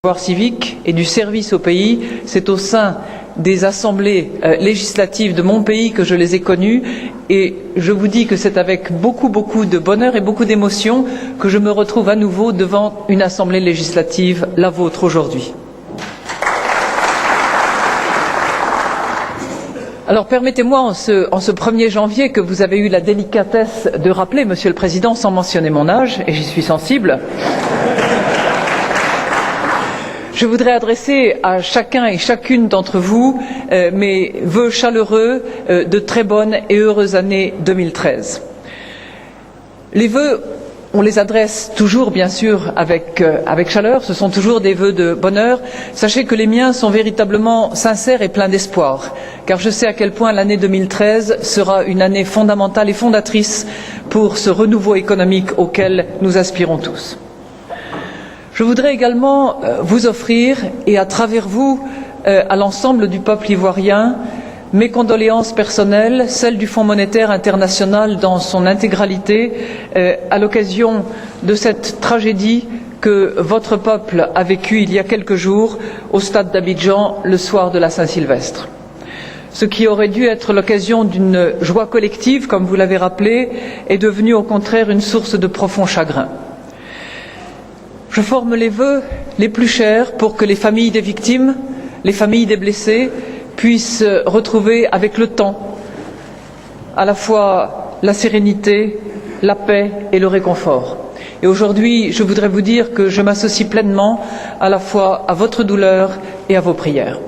pouvoir civique et du service au pays, c'est au sein des assemblées législatives de mon pays que je les ai connues et je vous dis que c'est avec beaucoup de bonheur et beaucoup d'émotion que je me retrouve à nouveau devant une assemblée législative, la vôtre aujourd'hui. Alors permettez-moi en ce 1er janvier que vous avez eu la délicatesse de rappeler, Monsieur le Président, sans mentionner mon âge, et j'y suis sensible, je voudrais adresser à chacun et chacune d'entre vous mes vœux chaleureux de très bonnes et heureuses années 2013. Les vœux, on les adresse toujours, bien sûr, avec chaleur, ce sont toujours des vœux de bonheur. Sachez que les miens sont véritablement sincères et pleins d'espoir, car je sais à quel point l'année 2013 sera une année fondamentale et fondatrice pour ce renouveau économique auquel nous aspirons tous. Je voudrais également vous offrir, et à travers vous, à l'ensemble du peuple ivoirien, mes condoléances personnelles, celles du Fonds monétaire international dans son intégralité, à l'occasion de cette tragédie que votre peuple a vécue il y a quelques jours au stade d'Abidjan, le soir de la Saint-Sylvestre. Ce qui aurait dû être l'occasion d'une joie collective, comme vous l'avez rappelé, est devenu au contraire une source de profond chagrin. Je forme les vœux les plus chers pour que les familles des victimes, les familles des blessés, puissent retrouver avec le temps à la fois la sérénité, la paix et le réconfort. Et aujourd'hui, je voudrais vous dire que je m'associe pleinement à la fois à votre douleur et à vos prières.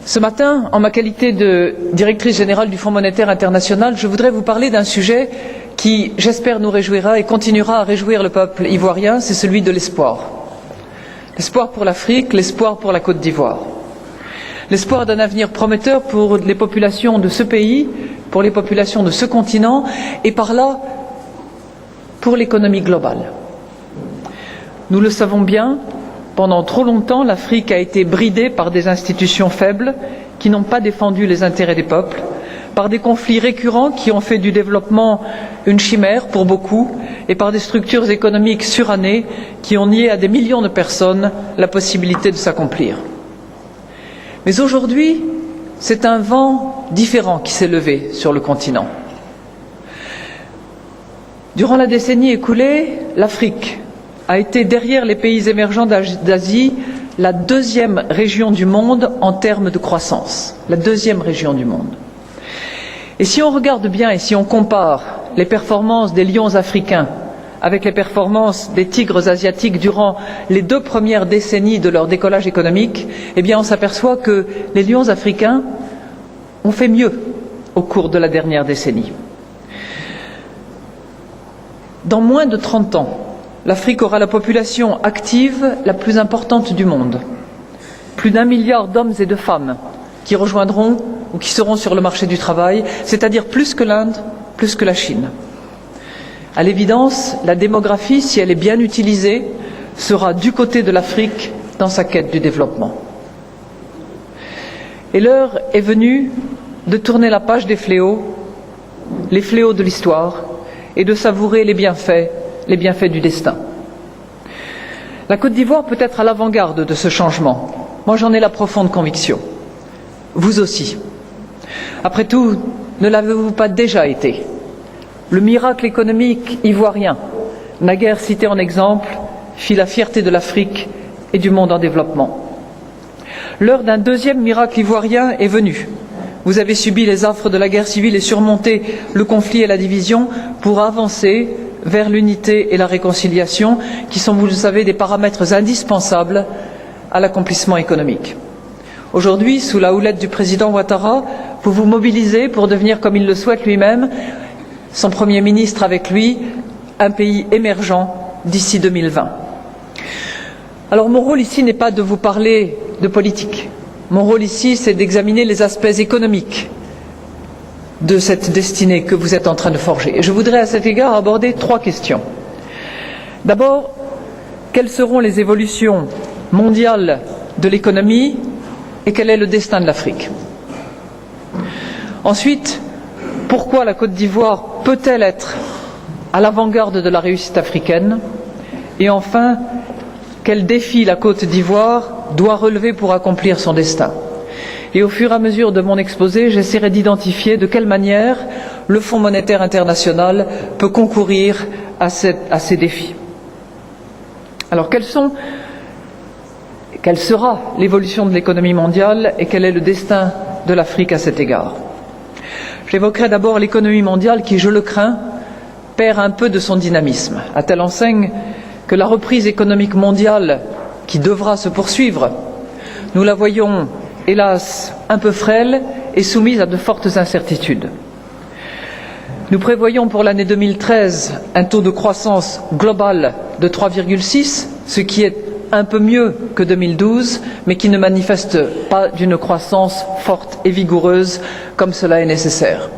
Ce matin, en ma qualité de directrice générale du Fonds monétaire international, je voudrais vous parler d'un sujet qui, j'espère, nous réjouira et continuera à réjouir le peuple ivoirien, c'est celui de l'espoir. L'espoir pour l'Afrique, l'espoir pour la Côte d'Ivoire. L'espoir d'un avenir prometteur pour les populations de ce pays, pour les populations de ce continent et par là, pour l'économie globale. Nous le savons bien, pendant trop longtemps, l'Afrique a été bridée par des institutions faibles qui n'ont pas défendu les intérêts des peuples, par des conflits récurrents qui ont fait du développement une chimère pour beaucoup et par des structures économiques surannées qui ont nié à des millions de personnes la possibilité de s'accomplir. Mais aujourd'hui, c'est un vent différent qui s'est levé sur le continent. Durant la décennie écoulée, l'Afrique a été, derrière les pays émergents d'Asie, la deuxième région du monde en termes de croissance. La deuxième région du monde. Et si on regarde bien et si on compare les performances des lions africains avec les performances des tigres asiatiques durant les 2 premières décennies de leur décollage économique, eh bien on s'aperçoit que les lions africains ont fait mieux au cours de la dernière décennie. Dans moins de 30 ans, l'Afrique aura la population active la plus importante du monde. Plus d'1 milliard d'hommes et de femmes qui rejoindront ou qui seront sur le marché du travail, c'est-à-dire plus que l'Inde, plus que la Chine. À l'évidence, la démographie, si elle est bien utilisée, sera du côté de l'Afrique dans sa quête du développement. Et l'heure est venue de tourner la page des fléaux, les fléaux de l'histoire, et de savourer les bienfaits du destin. La Côte d'Ivoire peut être à l'avant-garde de ce changement. Moi, j'en ai la profonde conviction. Vous aussi. Après tout, ne l'avez-vous pas déjà été? Le miracle économique ivoirien, naguère cité en exemple, fit la fierté de l'Afrique et du monde en développement. L'heure d'un deuxième miracle ivoirien est venue. Vous avez subi les affres de la guerre civile et surmonté le conflit et la division pour avancer vers l'unité et la réconciliation, qui sont, vous le savez, des paramètres indispensables à l'accomplissement économique. Aujourd'hui, sous la houlette du président Ouattara, vous vous mobilisez pour devenir, comme il le souhaite lui-même, son Premier ministre avec lui, un pays émergent d'ici 2020. Alors mon rôle ici n'est pas de vous parler de politique. Mon rôle ici, c'est d'examiner les aspects économiques de cette destinée que vous êtes en train de forger. Et je voudrais à cet égard aborder 3 questions. D'abord, quelles seront les évolutions mondiales de l'économie et quel est le destin de l'Afrique? Ensuite, pourquoi la Côte d'Ivoire peut-elle être à l'avant-garde de la réussite africaine, et enfin, quels défis la Côte d'Ivoire doit relever pour accomplir son destin. Et au fur et à mesure de mon exposé, j'essaierai d'identifier de quelle manière le Fonds monétaire international peut concourir à ces défis. Alors, quelle sera l'évolution de l'économie mondiale et quel est le destin de l'Afrique à cet égard? J'évoquerai d'abord l'économie mondiale qui, je le crains, perd un peu de son dynamisme, à telle enseigne que la reprise économique mondiale qui devra se poursuivre, nous la voyons hélas un peu frêle et soumise à de fortes incertitudes. Nous prévoyons pour l'année 2013 un taux de croissance global de 3,6, ce qui est un peu mieux que 2012, mais qui ne manifeste pas d'une croissance forte et vigoureuse comme cela est nécessaire.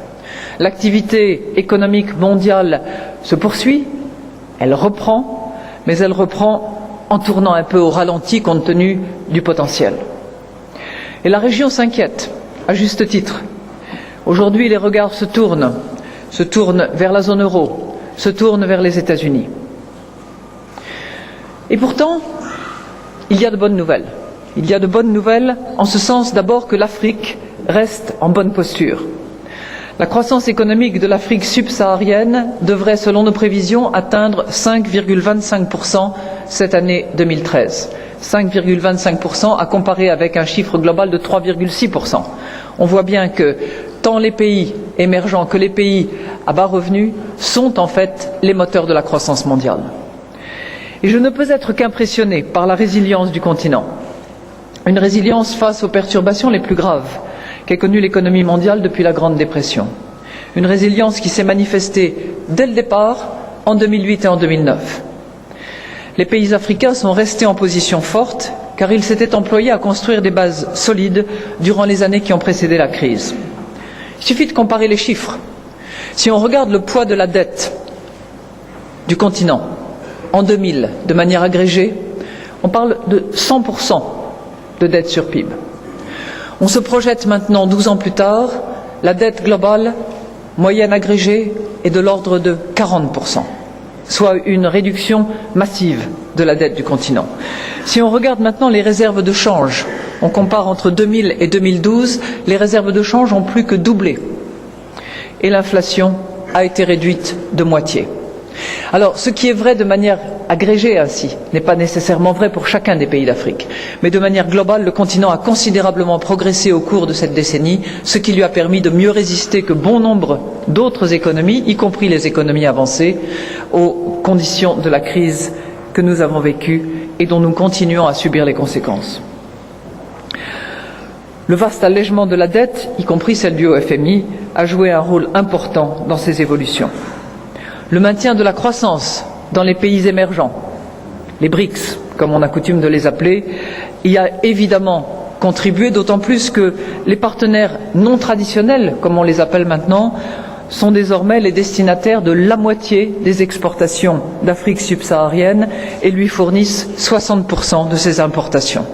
L'activité économique mondiale se poursuit, elle reprend, mais elle reprend en tournant un peu au ralenti compte tenu du potentiel. Et la région s'inquiète, à juste titre. Aujourd'hui, les regards se tournent vers la zone euro, se tournent vers les États-Unis. Et pourtant, il y a de bonnes nouvelles. Il y a de bonnes nouvelles en ce sens d'abord que l'Afrique reste en bonne posture. La croissance économique de l'Afrique subsaharienne devrait, selon nos prévisions, atteindre 5,25% cette année 2013. 5,25% à comparer avec un chiffre global de 3,6%. On voit bien que tant les pays émergents que les pays à bas revenus sont en fait les moteurs de la croissance mondiale. Et je ne peux être qu'impressionné par la résilience du continent. Une résilience face aux perturbations les plus graves qu'ait connues l'économie mondiale depuis la Grande Dépression. Une résilience qui s'est manifestée dès le départ en 2008 et en 2009. Les pays africains sont restés en position forte car ils s'étaient employés à construire des bases solides durant les années qui ont précédé la crise. Il suffit de comparer les chiffres. Si on regarde le poids de la dette du continent en 2000, de manière agrégée, on parle de 100% de dette sur PIB. On se projette maintenant, 12 ans plus tard, la dette globale moyenne agrégée est de l'ordre de 40%, soit une réduction massive de la dette du continent. Si on regarde maintenant les réserves de change, on compare entre 2000 et 2012, les réserves de change ont plus que doublé et l'inflation a été réduite de moitié. Alors, ce qui est vrai de manière agrégée ainsi n'est pas nécessairement vrai pour chacun des pays d'Afrique, mais de manière globale, le continent a considérablement progressé au cours de cette décennie, ce qui lui a permis de mieux résister que bon nombre d'autres économies, y compris les économies avancées, aux conditions de la crise que nous avons vécue et dont nous continuons à subir les conséquences. Le vaste allègement de la dette, y compris celle due au FMI, a joué un rôle important dans ces évolutions. Le maintien de la croissance dans les pays émergents, les BRICS, comme on a coutume de les appeler, y a évidemment contribué, d'autant plus que les partenaires non traditionnels, comme on les appelle maintenant, sont désormais les destinataires de la moitié des exportations d'Afrique subsaharienne et lui fournissent 60% de ses importations.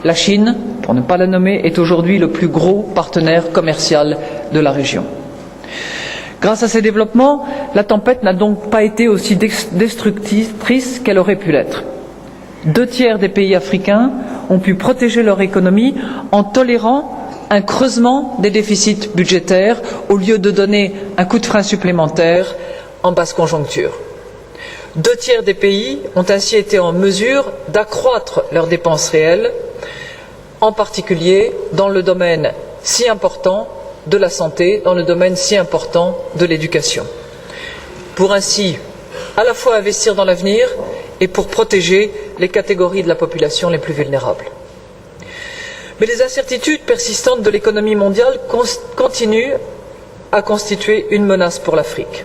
La Chine, pour ne pas la nommer, est aujourd'hui le plus gros partenaire commercial de la région. Grâce à ces développements, la tempête n'a donc pas été aussi destructrice qu'elle aurait pu l'être. 2/3 des pays africains ont pu protéger leur économie en tolérant un creusement des déficits budgétaires au lieu de donner un coup de frein supplémentaire en basse conjoncture. 2/3 des pays ont ainsi été en mesure d'accroître leurs dépenses réelles, en particulier dans le domaine si important de la santé, dans le domaine si important de l'éducation, pour ainsi à la fois investir dans l'avenir et pour protéger les catégories de la population les plus vulnérables. Mais les incertitudes persistantes de l'économie mondiale continuent à constituer une menace pour l'Afrique,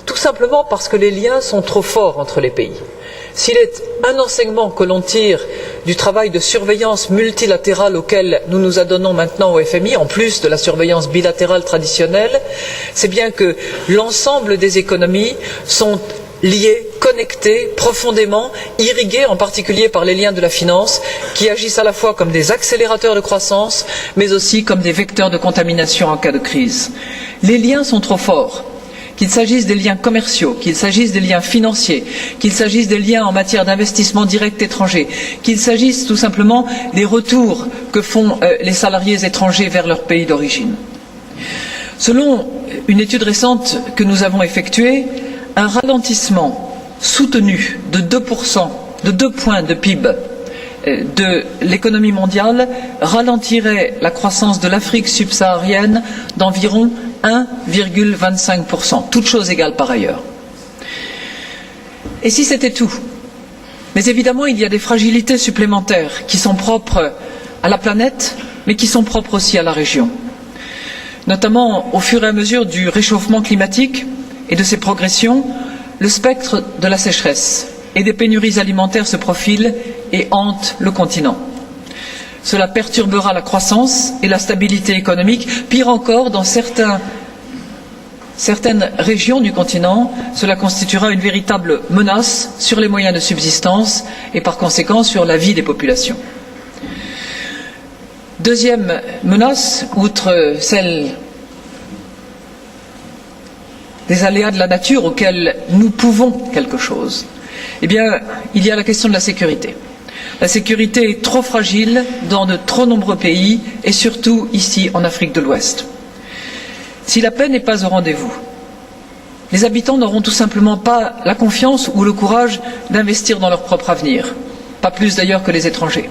tout simplement parce que les liens sont trop forts entre les pays. S'il est un enseignement que l'on tire du travail de surveillance multilatérale auquel nous nous adonnons maintenant au FMI, en plus de la surveillance bilatérale traditionnelle, c'est bien que l'ensemble des économies sont liées, connectées, profondément, irriguées en particulier par les liens de la finance, qui agissent à la fois comme des accélérateurs de croissance, mais aussi comme des vecteurs de contamination en cas de crise. Les liens sont trop forts. qu'il s'agisse des liens commerciaux, qu'il s'agisse des liens financiers, qu'il s'agisse des liens en matière d'investissement direct étranger, qu'il s'agisse tout simplement des retours que font les salariés étrangers vers leur pays d'origine. Selon une étude récente que nous avons effectuée, un ralentissement soutenu de 2%, de 2 points de PIB de l'économie mondiale ralentirait la croissance de l'Afrique subsaharienne d'environ 1,25%, toutes choses égales par ailleurs. Et si c'était tout? Mais évidemment, il y a des fragilités supplémentaires qui sont propres à la planète, mais qui sont propres aussi à la région. Notamment, au fur et à mesure du réchauffement climatique et de ses progressions, le spectre de la sécheresse et des pénuries alimentaires se profile et hante le continent. Cela perturbera la croissance et la stabilité économique. Pire encore, dans certaines régions du continent, cela constituera une véritable menace sur les moyens de subsistance et par conséquent sur la vie des populations. Deuxième menace, outre celle des aléas de la nature auxquels nous pouvons quelque chose, eh bien, il y a la question de la sécurité. La sécurité est trop fragile dans de trop nombreux pays et surtout ici en Afrique de l'Ouest. Si la paix n'est pas au rendez-vous, les habitants n'auront tout simplement pas la confiance ou le courage d'investir dans leur propre avenir, pas plus d'ailleurs que les étrangers.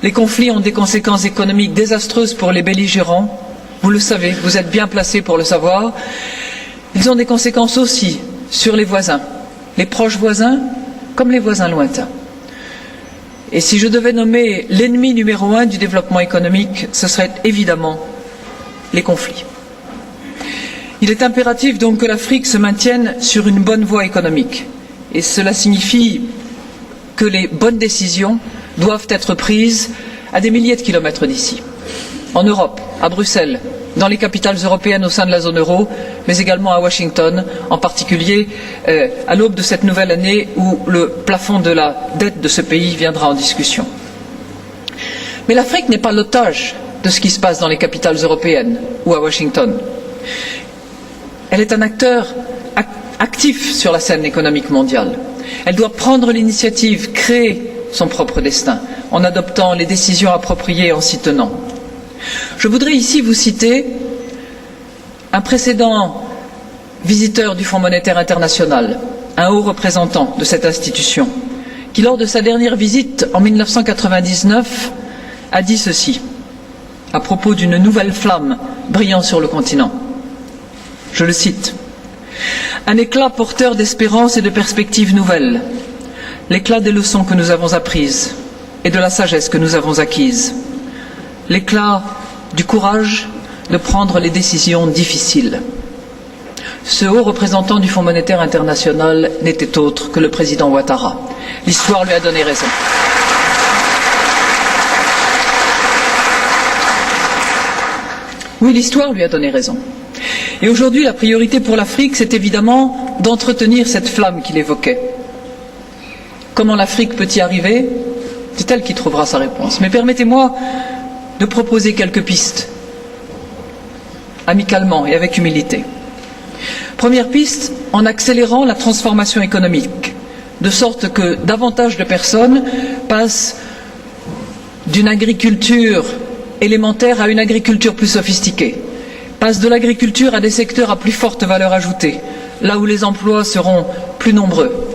Les conflits ont des conséquences économiques désastreuses pour les belligérants, vous le savez, vous êtes bien placés pour le savoir. Ils ont des conséquences aussi sur les voisins, les proches voisins comme les voisins lointains. Et si je devais nommer l'ennemi numéro 1 du développement économique, ce serait évidemment les conflits. Il est impératif donc que l'Afrique se maintienne sur une bonne voie économique. Et cela signifie que les bonnes décisions doivent être prises à des milliers de kilomètres d'ici. En Europe, à Bruxelles, dans les capitales européennes au sein de la zone euro, mais également à Washington, en particulier à l'aube de cette nouvelle année où le plafond de la dette de ce pays viendra en discussion. Mais l'Afrique n'est pas l'otage de ce qui se passe dans les capitales européennes ou à Washington. Elle est un acteur actif sur la scène économique mondiale. Elle doit prendre l'initiative, créer son propre destin, en adoptant les décisions appropriées et en s'y tenant. Je voudrais ici vous citer un précédent visiteur du Fonds monétaire international, un haut représentant de cette institution, qui lors de sa dernière visite en 1999 a dit ceci à propos d'une nouvelle flamme brillant sur le continent. Je le cite. Un éclat porteur d'espérance et de perspectives nouvelles, l'éclat des leçons que nous avons apprises et de la sagesse que nous avons acquise, l'éclat du courage de prendre les décisions difficiles. Ce haut représentant du Fonds monétaire international n'était autre que le président Ouattara. L'histoire lui a donné raison. Oui, l'histoire lui a donné raison. Et aujourd'hui, la priorité pour l'Afrique, c'est évidemment d'entretenir cette flamme qu'il évoquait. Comment l'Afrique peut y arriver? C'est elle qui trouvera sa réponse. Mais permettez-moi de proposer quelques pistes, amicalement et avec humilité. Première piste, en accélérant la transformation économique, de sorte que davantage de personnes passent d'une agriculture élémentaire à une agriculture plus sophistiquée, passent de l'agriculture à des secteurs à plus forte valeur ajoutée, là où les emplois seront plus nombreux,